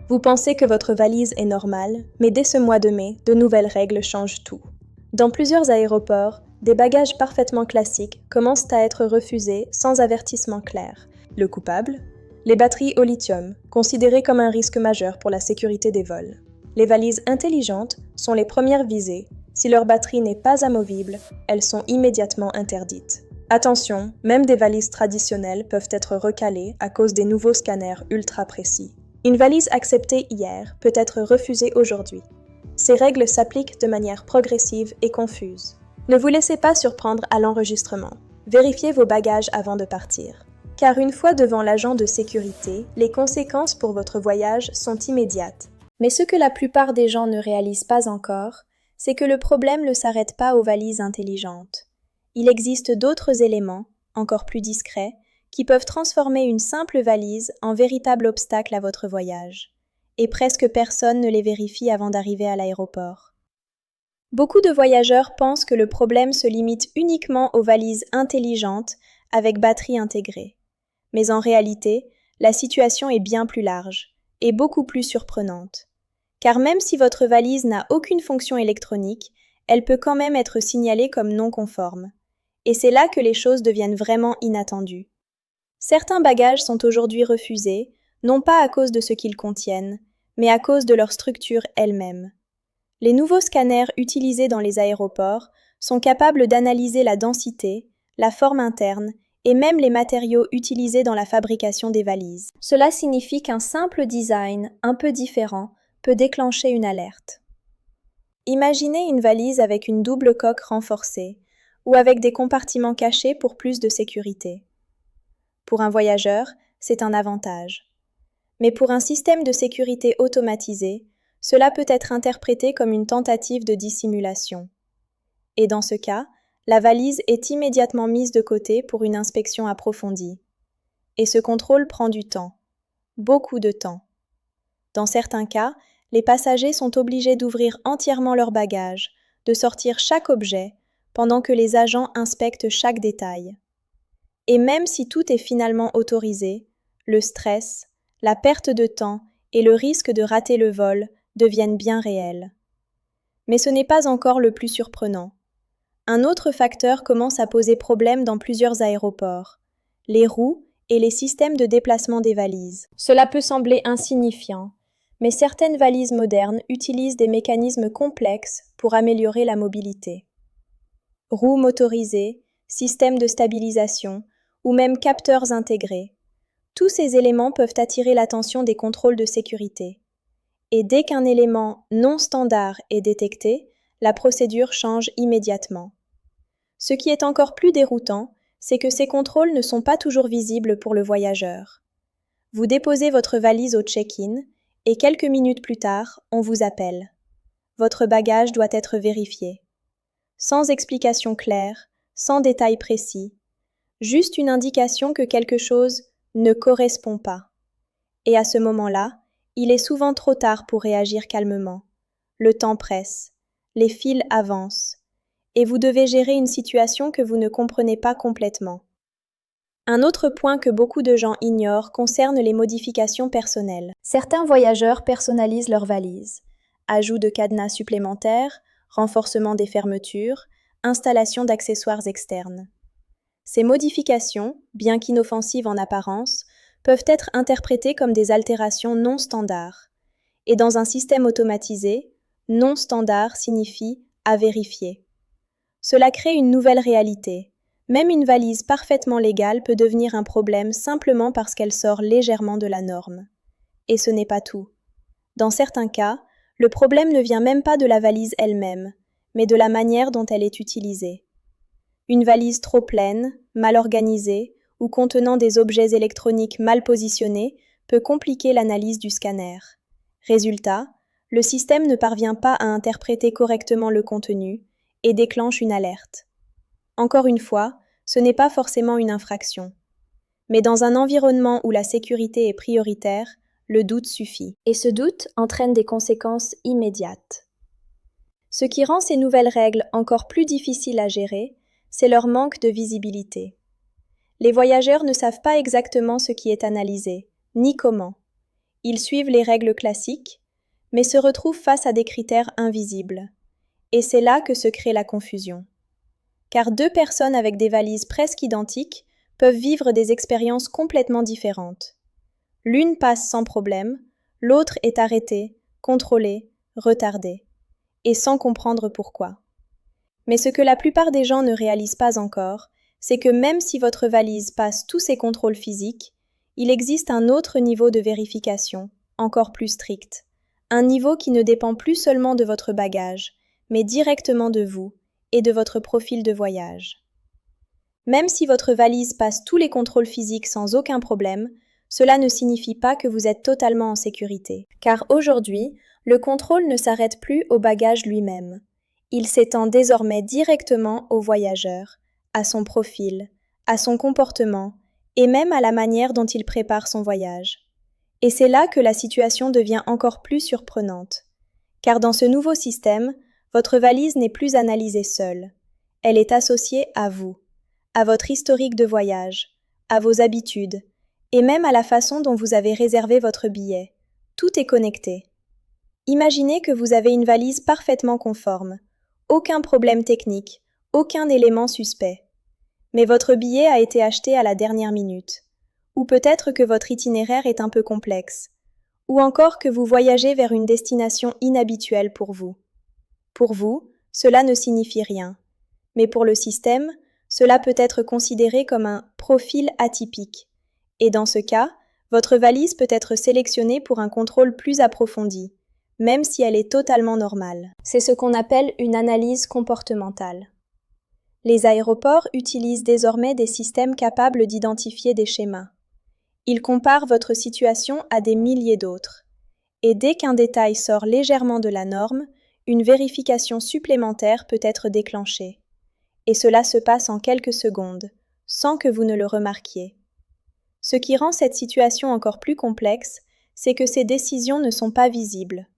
Vous pensez que votre valise est normale, mais dès ce mois de mai, de nouvelles règles changent tout. Dans plusieurs aéroports, des bagages parfaitement classiques commencent à être refusés sans avertissement clair. Le coupable? Les batteries au lithium, considérées comme un risque majeur pour la sécurité des vols. Les valises intelligentes sont les premières visées. Si leur batterie n'est pas amovible, elles sont immédiatement interdites. Attention, même des valises traditionnelles peuvent être recalées à cause des nouveaux scanners ultra précis. Une valise acceptée hier peut être refusée aujourd'hui. Ces règles s'appliquent de manière progressive et confuse. Ne vous laissez pas surprendre à l'enregistrement. Vérifiez vos bagages avant de partir. Car une fois devant l'agent de sécurité, les conséquences pour votre voyage sont immédiates. Mais ce que la plupart des gens ne réalisent pas encore, c'est que le problème ne s'arrête pas aux valises intelligentes. Il existe d'autres éléments, encore plus discrets, qui peuvent transformer une simple valise en véritable obstacle à votre voyage. Et presque personne ne les vérifie avant d'arriver à l'aéroport. Beaucoup de voyageurs pensent que le problème se limite uniquement aux valises intelligentes avec batterie intégrée. Mais en réalité, la situation est bien plus large et beaucoup plus surprenante. Car même si votre valise n'a aucune fonction électronique, elle peut quand même être signalée comme non conforme. Et c'est là que les choses deviennent vraiment inattendues. Certains bagages sont aujourd'hui refusés, non pas à cause de ce qu'ils contiennent, mais à cause de leur structure elle-même. Les nouveaux scanners utilisés dans les aéroports sont capables d'analyser la densité, la forme interne et même les matériaux utilisés dans la fabrication des valises. Cela signifie qu'un simple design un peu différent peut déclencher une alerte. Imaginez une valise avec une double coque renforcée ou avec des compartiments cachés pour plus de sécurité. Pour un voyageur, c'est un avantage. Mais pour un système de sécurité automatisé, cela peut être interprété comme une tentative de dissimulation. Et dans ce cas, la valise est immédiatement mise de côté pour une inspection approfondie. Et ce contrôle prend du temps. Beaucoup de temps. Dans certains cas, les passagers sont obligés d'ouvrir entièrement leur bagage, de sortir chaque objet, pendant que les agents inspectent chaque détail. Et même si tout est finalement autorisé, le stress, la perte de temps et le risque de rater le vol deviennent bien réels. Mais ce n'est pas encore le plus surprenant. Un autre facteur commence à poser problème dans plusieurs aéroports, les roues et les systèmes de déplacement des valises. Cela peut sembler insignifiant, mais certaines valises modernes utilisent des mécanismes complexes pour améliorer la mobilité. Roues motorisées, systèmes de stabilisation ou même capteurs intégrés. Tous ces éléments peuvent attirer l'attention des contrôles de sécurité. Et dès qu'un élément non standard est détecté, la procédure change immédiatement. Ce qui est encore plus déroutant, c'est que ces contrôles ne sont pas toujours visibles pour le voyageur. Vous déposez votre valise au check-in et quelques minutes plus tard, on vous appelle. Votre bagage doit être vérifié. Sans explication claire, sans détails précis, juste une indication que quelque chose ne correspond pas. Et à ce moment-là, il est souvent trop tard pour réagir calmement. Le temps presse, les fils avancent, et vous devez gérer une situation que vous ne comprenez pas complètement. Un autre point que beaucoup de gens ignorent concerne les modifications personnelles. Certains voyageurs personnalisent leurs valises. Ajout de cadenas supplémentaires, renforcement des fermetures, installation d'accessoires externes. Ces modifications, bien qu'inoffensives en apparence, peuvent être interprétées comme des altérations non standards. Et dans un système automatisé, non standard signifie à vérifier. Cela crée une nouvelle réalité. Même une valise parfaitement légale peut devenir un problème simplement parce qu'elle sort légèrement de la norme. Et ce n'est pas tout. Dans certains cas, le problème ne vient même pas de la valise elle-même, mais de la manière dont elle est utilisée. Une valise trop pleine, mal organisée ou contenant des objets électroniques mal positionnés peut compliquer l'analyse du scanner. Résultat, le système ne parvient pas à interpréter correctement le contenu et déclenche une alerte. Encore une fois, ce n'est pas forcément une infraction. Mais dans un environnement où la sécurité est prioritaire, le doute suffit. Et ce doute entraîne des conséquences immédiates. Ce qui rend ces nouvelles règles encore plus difficiles à gérer, c'est leur manque de visibilité. Les voyageurs ne savent pas exactement ce qui est analysé, ni comment. Ils suivent les règles classiques, mais se retrouvent face à des critères invisibles. Et c'est là que se crée la confusion. Car deux personnes avec des valises presque identiques peuvent vivre des expériences complètement différentes. L'une passe sans problème, l'autre est arrêtée, contrôlée, retardée, et sans comprendre pourquoi. Mais ce que la plupart des gens ne réalisent pas encore, c'est que même si votre valise passe tous ces contrôles physiques, il existe un autre niveau de vérification, encore plus strict. Un niveau qui ne dépend plus seulement de votre bagage, mais directement de vous et de votre profil de voyage. Même si votre valise passe tous les contrôles physiques sans aucun problème, cela ne signifie pas que vous êtes totalement en sécurité. Car aujourd'hui, le contrôle ne s'arrête plus au bagage lui-même. Il s'étend désormais directement au voyageur, à son profil, à son comportement et même à la manière dont il prépare son voyage. Et c'est là que la situation devient encore plus surprenante. Car dans ce nouveau système, votre valise n'est plus analysée seule. Elle est associée à vous, à votre historique de voyage, à vos habitudes, et même à la façon dont vous avez réservé votre billet. Tout est connecté. Imaginez que vous avez une valise parfaitement conforme, aucun problème technique, aucun élément suspect. Mais votre billet a été acheté à la dernière minute. Ou peut-être que votre itinéraire est un peu complexe. Ou encore que vous voyagez vers une destination inhabituelle pour vous. Pour vous, cela ne signifie rien. Mais pour le système, cela peut être considéré comme un profil atypique. Et dans ce cas, votre valise peut être sélectionnée pour un contrôle plus approfondi, même si elle est totalement normale. C'est ce qu'on appelle une analyse comportementale. Les aéroports utilisent désormais des systèmes capables d'identifier des schémas. Ils comparent votre situation à des milliers d'autres. Et dès qu'un détail sort légèrement de la norme, une vérification supplémentaire peut être déclenchée. Et cela se passe en quelques secondes, sans que vous ne le remarquiez. Ce qui rend cette situation encore plus complexe, c'est que ces décisions ne sont pas visibles.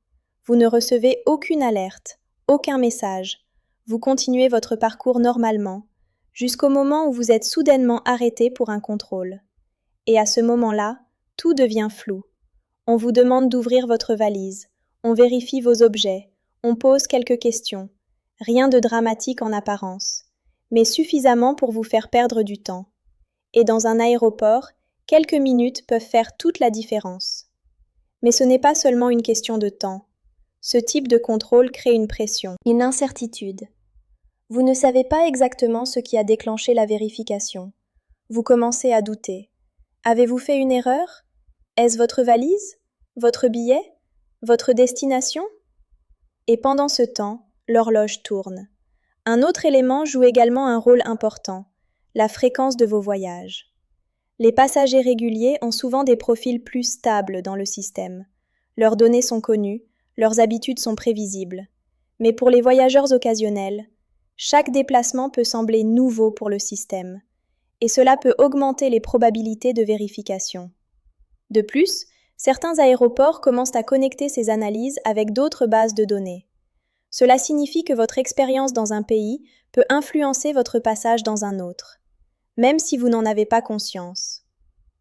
Vous ne recevez aucune alerte, aucun message. Vous continuez votre parcours normalement, jusqu'au moment où vous êtes soudainement arrêté pour un contrôle. Et à ce moment-là, tout devient flou. On vous demande d'ouvrir votre valise, on vérifie vos objets, on pose quelques questions. Rien de dramatique en apparence, mais suffisamment pour vous faire perdre du temps. Et dans un aéroport, quelques minutes peuvent faire toute la différence. Mais ce n'est pas seulement une question de temps. Ce type de contrôle crée une pression, une incertitude. Vous ne savez pas exactement ce qui a déclenché la vérification. Vous commencez à douter. Avez-vous fait une erreur? Est-ce votre valise? Votre billet? Votre destination? Et pendant ce temps, l'horloge tourne. Un autre élément joue également un rôle important, la fréquence de vos voyages. Les passagers réguliers ont souvent des profils plus stables dans le système. Leurs données sont connues, leurs habitudes sont prévisibles. Mais pour les voyageurs occasionnels, chaque déplacement peut sembler nouveau pour le système, et cela peut augmenter les probabilités de vérification. De plus, certains aéroports commencent à connecter ces analyses avec d'autres bases de données. Cela signifie que votre expérience dans un pays peut influencer votre passage dans un autre, même si vous n'en avez pas conscience.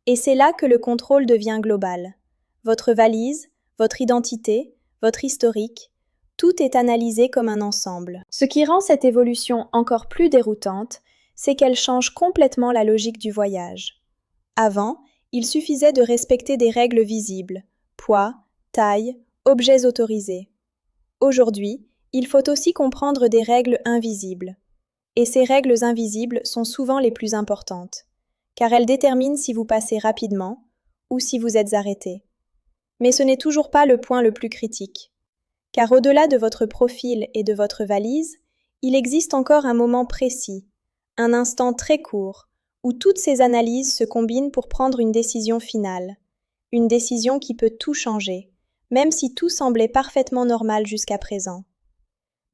Et c'est là que le contrôle devient global. Votre valise, votre identité, votre historique, tout est analysé comme un ensemble. Ce qui rend cette évolution encore plus déroutante, c'est qu'elle change complètement la logique du voyage. Avant, il suffisait de respecter des règles visibles, poids, taille, objets autorisés. Aujourd'hui, il faut aussi comprendre des règles invisibles. Et ces règles invisibles sont souvent les plus importantes, car elles déterminent si vous passez rapidement ou si vous êtes arrêté. Mais ce n'est toujours pas le point le plus critique. Car au-delà de votre profil et de votre valise, il existe encore un moment précis, un instant très court, où toutes ces analyses se combinent pour prendre une décision finale, une décision qui peut tout changer, même si tout semblait parfaitement normal jusqu'à présent.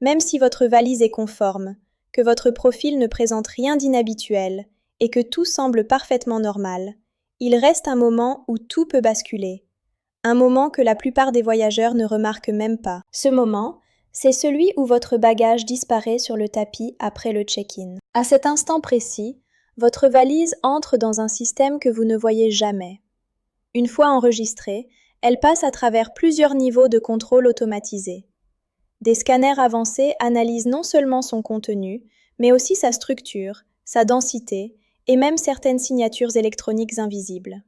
Même si votre valise est conforme, que votre profil ne présente rien d'inhabituel et que tout semble parfaitement normal, il reste un moment où tout peut basculer. Un moment que la plupart des voyageurs ne remarquent même pas. Ce moment, c'est celui où votre bagage disparaît sur le tapis après le check-in. À cet instant précis, votre valise entre dans un système que vous ne voyez jamais. Une fois enregistrée, Elle passe à travers plusieurs niveaux de contrôle automatisé. Des scanners avancés analysent non seulement son contenu, mais aussi sa structure, sa densité et même certaines signatures électroniques invisibles.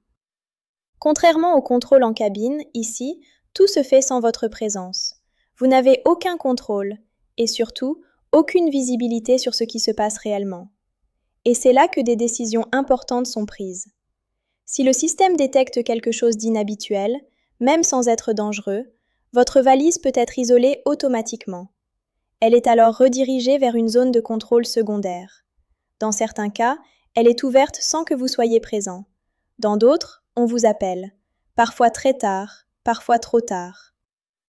Contrairement au contrôle en cabine, ici, tout se fait sans votre présence. Vous n'avez aucun contrôle et surtout aucune visibilité sur ce qui se passe réellement. Et c'est là que des décisions importantes sont prises. Si le système détecte quelque chose d'inhabituel, même sans être dangereux, votre valise peut être isolée automatiquement. Elle est alors redirigée vers une zone de contrôle secondaire. Dans certains cas, elle est ouverte sans que vous soyez présent. Dans d'autres, on vous appelle, parfois très tard, parfois trop tard.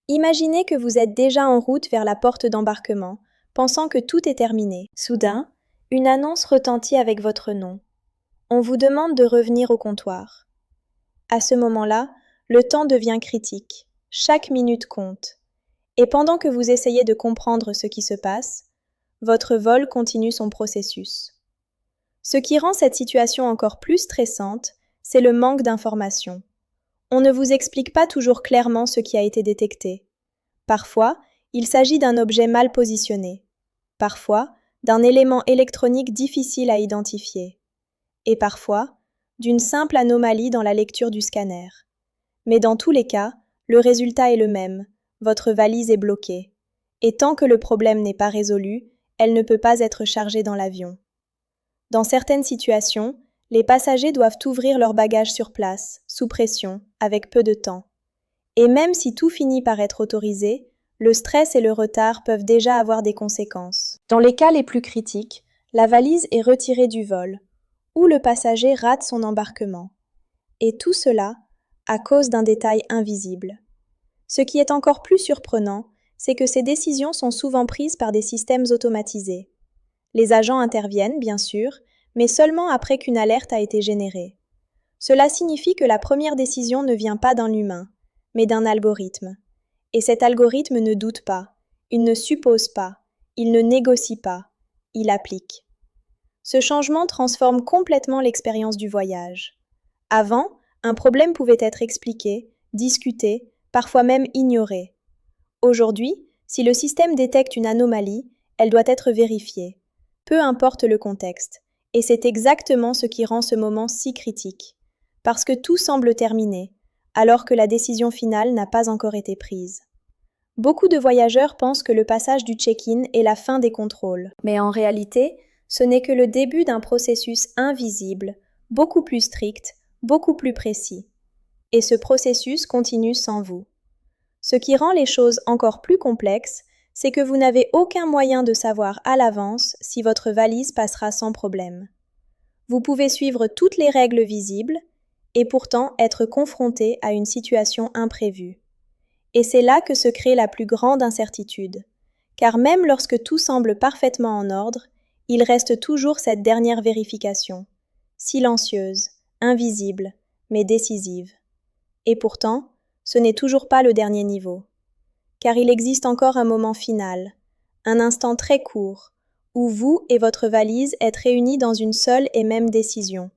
Imaginez que vous êtes déjà en route vers la porte d'embarquement, pensant que tout est terminé. Soudain, une annonce retentit avec votre nom. On vous demande de revenir au comptoir. À ce moment-là, le temps devient critique. Chaque minute compte. Et pendant que vous essayez de comprendre ce qui se passe, votre vol continue son processus. Ce qui rend cette situation encore plus stressante, c'est le manque d'informations. On ne vous explique pas toujours clairement ce qui a été détecté. Parfois, il s'agit d'un objet mal positionné. Parfois, d'un élément électronique difficile à identifier. Et parfois, d'une simple anomalie dans la lecture du scanner. Mais dans tous les cas, le résultat est le même, votre valise est bloquée. Et tant que le problème n'est pas résolu, elle ne peut pas être chargée dans l'avion. Dans certaines situations, les passagers doivent ouvrir leurs bagages sur place, sous pression, avec peu de temps. Et même si tout finit par être autorisé, le stress et le retard peuvent déjà avoir des conséquences. Dans les cas les plus critiques, la valise est retirée du vol, ou le passager rate son embarquement. Et tout cela à cause d'un détail invisible. Ce qui est encore plus surprenant, c'est que ces décisions sont souvent prises par des systèmes automatisés. Les agents interviennent, bien sûr, mais seulement après qu'une alerte a été générée. Cela signifie que la première décision ne vient pas d'un humain, mais d'un algorithme. Et cet algorithme ne doute pas, il ne suppose pas, il ne négocie pas, il applique. Ce changement transforme complètement l'expérience du voyage. Avant, un problème pouvait être expliqué, discuté, parfois même ignoré. Aujourd'hui, si le système détecte une anomalie, elle doit être vérifiée, peu importe le contexte, et c'est exactement ce qui rend ce moment si critique, parce que tout semble terminé, alors que la décision finale n'a pas encore été prise. Beaucoup de voyageurs pensent que le passage du check-in est la fin des contrôles, mais en réalité, ce n'est que le début d'un processus invisible, beaucoup plus strict, beaucoup plus précis. Et ce processus continue sans vous. Ce qui rend les choses encore plus complexes, c'est que vous n'avez aucun moyen de savoir à l'avance si votre valise passera sans problème. Vous pouvez suivre toutes les règles visibles et pourtant être confronté à une situation imprévue. Et c'est là que se crée la plus grande incertitude, car même lorsque tout semble parfaitement en ordre, il reste toujours cette dernière vérification, silencieuse, invisible, mais décisive. Et pourtant, ce n'est toujours pas le dernier niveau, car il existe encore un moment final, un instant très court, où vous et votre valise êtes réunis dans une seule et même décision.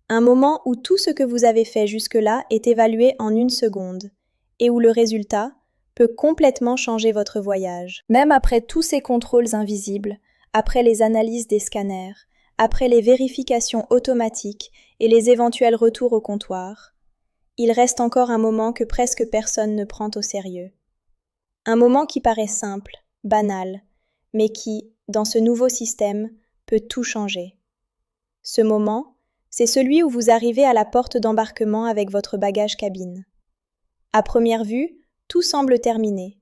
Un moment où tout ce que vous avez fait jusque-là est évalué en une seconde, et où le résultat peut complètement changer votre voyage. Même après tous ces contrôles invisibles, après les analyses des scanners, après les vérifications automatiques et les éventuels retours au comptoir, il reste encore un moment que presque personne ne prend au sérieux. Un moment qui paraît simple, banal, mais qui, dans ce nouveau système, peut tout changer. Ce moment, c'est celui où vous arrivez à la porte d'embarquement avec votre bagage cabine. À première vue, tout semble terminé.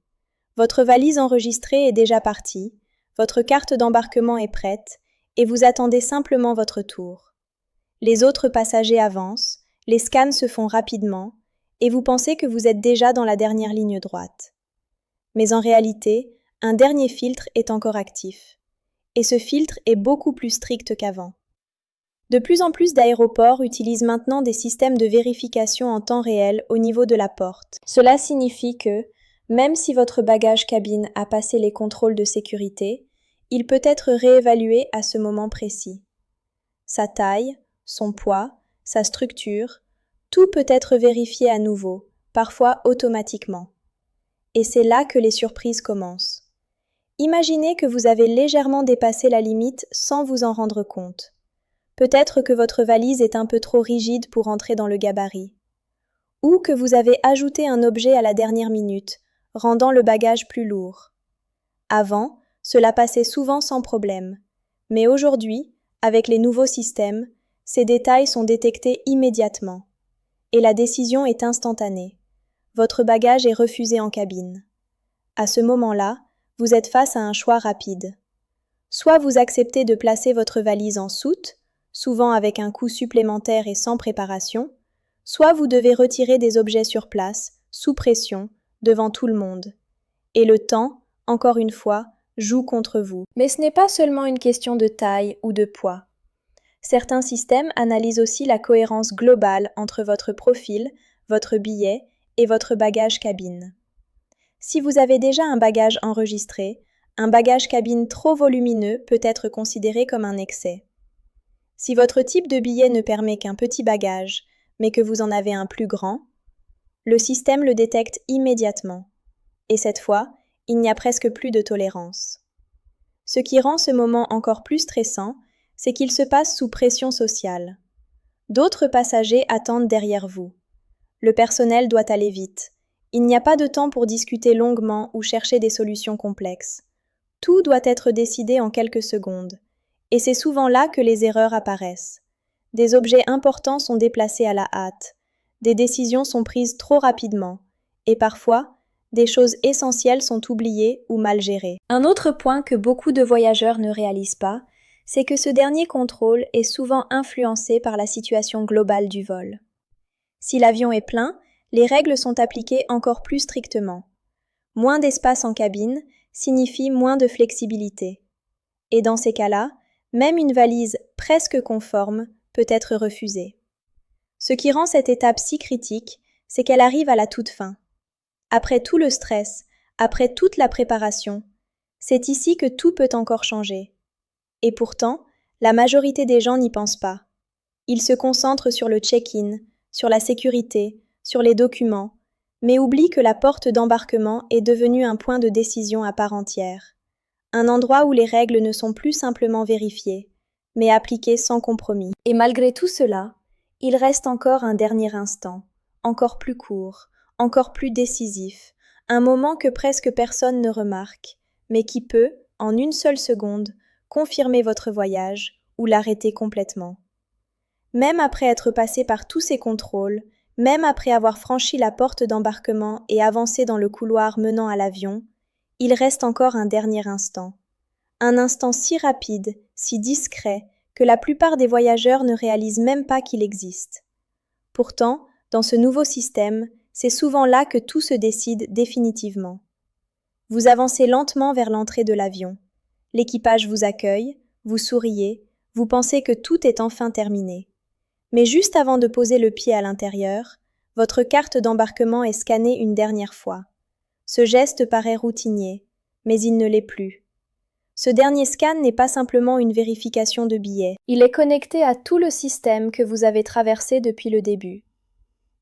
Votre valise enregistrée est déjà partie, votre carte d'embarquement est prête, et vous attendez simplement votre tour. Les autres passagers avancent, les scans se font rapidement, et vous pensez que vous êtes déjà dans la dernière ligne droite. Mais en réalité, un dernier filtre est encore actif. Et ce filtre est beaucoup plus strict qu'avant. De plus en plus d'aéroports utilisent maintenant des systèmes de vérification en temps réel au niveau de la porte. Cela signifie que, même si votre bagage cabine a passé les contrôles de sécurité, il peut être réévalué à ce moment précis. Sa taille, son poids, sa structure, tout peut être vérifié à nouveau, parfois automatiquement. Et c'est là que les surprises commencent. Imaginez que vous avez légèrement dépassé la limite sans vous en rendre compte. Peut-être que votre valise est un peu trop rigide pour entrer dans le gabarit. Ou que vous avez ajouté un objet à la dernière minute, rendant le bagage plus lourd. Avant, cela passait souvent sans problème. Mais aujourd'hui, avec les nouveaux systèmes, ces détails sont détectés immédiatement. Et la décision est instantanée. Votre bagage est refusé en cabine. À ce moment-là, vous êtes face à un choix rapide. Soit vous acceptez de placer votre valise en soute, souvent avec un coût supplémentaire et sans préparation, soit vous devez retirer des objets sur place, sous pression, devant tout le monde. Et le temps, encore une fois, joue contre vous. Mais ce n'est pas seulement une question de taille ou de poids. Certains systèmes analysent aussi la cohérence globale entre votre profil, votre billet et votre bagage cabine. Si vous avez déjà un bagage enregistré, un bagage cabine trop volumineux peut être considéré comme un excès. Si votre type de billet ne permet qu'un petit bagage, mais que vous en avez un plus grand, le système le détecte immédiatement. Et cette fois, il n'y a presque plus de tolérance. Ce qui rend ce moment encore plus stressant, c'est qu'il se passe sous pression sociale. D'autres passagers attendent derrière vous. Le personnel doit aller vite. Il n'y a pas de temps pour discuter longuement ou chercher des solutions complexes. Tout doit être décidé en quelques secondes. Et c'est souvent là que les erreurs apparaissent. Des objets importants sont déplacés à la hâte. Des décisions sont prises trop rapidement. Et parfois, des choses essentielles sont oubliées ou mal gérées. Un autre point que beaucoup de voyageurs ne réalisent pas, c'est que ce dernier contrôle est souvent influencé par la situation globale du vol. Si l'avion est plein, les règles sont appliquées encore plus strictement. Moins d'espace en cabine signifie moins de flexibilité. Et dans ces cas-là, même une valise presque conforme peut être refusée. Ce qui rend cette étape si critique, c'est qu'elle arrive à la toute fin. Après tout le stress, après toute la préparation, c'est ici que tout peut encore changer. Et pourtant, la majorité des gens n'y pensent pas. Ils se concentrent sur le check-in, sur la sécurité, sur les documents, mais oublient que la porte d'embarquement est devenue un point de décision à part entière. Un endroit où les règles ne sont plus simplement vérifiées, mais appliquées sans compromis. Et malgré tout cela, il reste encore un dernier instant, encore plus court, encore plus décisif, un moment que presque personne ne remarque, mais qui peut, en une seule seconde, confirmer votre voyage ou l'arrêter complètement. Même après être passé par tous ces contrôles, même après avoir franchi la porte d'embarquement et avancé dans le couloir menant à l'avion, il reste encore un dernier instant. Un instant si rapide, si discret, que la plupart des voyageurs ne réalisent même pas qu'il existe. Pourtant, dans ce nouveau système, c'est souvent là que tout se décide définitivement. Vous avancez lentement vers l'entrée de l'avion. L'équipage vous accueille, vous souriez, vous pensez que tout est enfin terminé. Mais juste avant de poser le pied à l'intérieur, votre carte d'embarquement est scannée une dernière fois. Ce geste paraît routinier, mais il ne l'est plus. Ce dernier scan n'est pas simplement une vérification de billets. Il est connecté à tout le système que vous avez traversé depuis le début.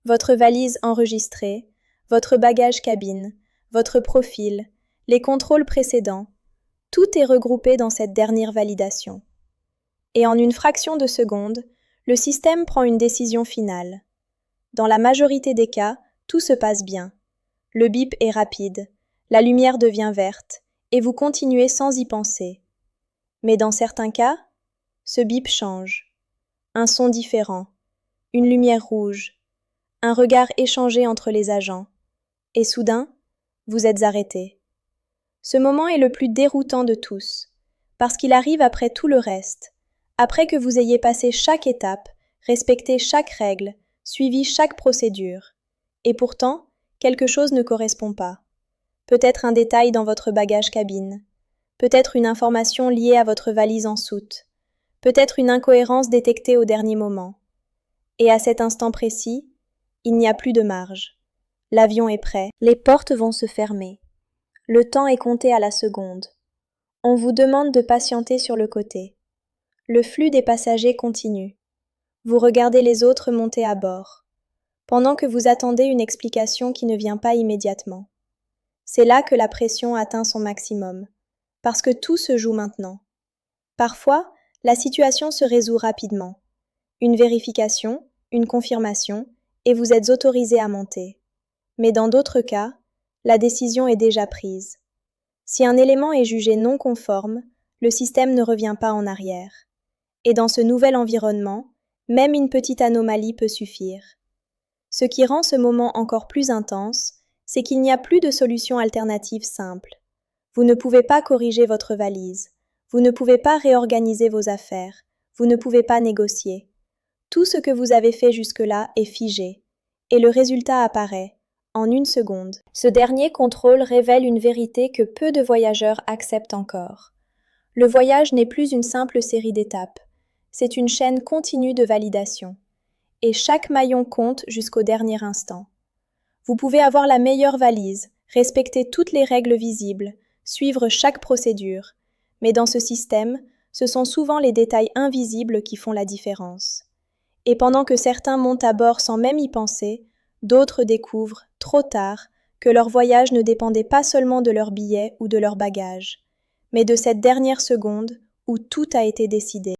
Votre valise enregistrée, votre bagage cabine, votre profil, les contrôles précédents, tout est regroupé dans cette dernière validation. Et en une fraction de seconde, le système prend une décision finale. Dans la majorité des cas, tout se passe bien. Le bip est rapide, la lumière devient verte, et vous continuez sans y penser. Mais dans certains cas, ce bip change. Un son différent, une lumière rouge, un regard échangé entre les agents. Et soudain, vous êtes arrêté. Ce moment est le plus déroutant de tous, parce qu'il arrive après tout le reste, après que vous ayez passé chaque étape, respecté chaque règle, suivi chaque procédure. Et pourtant, quelque chose ne correspond pas. Peut-être un détail dans votre bagage cabine, peut-être une information liée à votre valise en soute, peut-être une incohérence détectée au dernier moment. Et à cet instant précis, il n'y a plus de marge. L'avion est prêt, les portes vont se fermer. Le temps est compté à la seconde. On vous demande de patienter sur le côté. Le flux des passagers continue. Vous regardez les autres monter à bord. pendant que vous attendez une explication qui ne vient pas immédiatement. C'est là que la pression atteint son maximum, parce que tout se joue maintenant. Parfois, la situation se résout rapidement. Une vérification, une confirmation, et vous êtes autorisé à monter. Mais dans d'autres cas, la décision est déjà prise. Si un élément est jugé non conforme, le système ne revient pas en arrière. Et dans ce nouvel environnement, même une petite anomalie peut suffire. Ce qui rend ce moment encore plus intense, c'est qu'il n'y a plus de solution alternative simple. Vous ne pouvez pas corriger votre valise, vous ne pouvez pas réorganiser vos affaires, vous ne pouvez pas négocier. Tout ce que vous avez fait jusque-là est figé, et le résultat apparaît, en une seconde. Ce dernier contrôle révèle une vérité que peu de voyageurs acceptent encore. Le voyage n'est plus une simple série d'étapes, c'est une chaîne continue de validation. Et chaque maillon compte jusqu'au dernier instant. Vous pouvez avoir la meilleure valise, respecter toutes les règles visibles, suivre chaque procédure, mais dans ce système, ce sont souvent les détails invisibles qui font la différence. Et pendant que certains montent à bord sans même y penser, d'autres découvrent, trop tard, que leur voyage ne dépendait pas seulement de leur billet ou de leur bagage, mais de cette dernière seconde où tout a été décidé.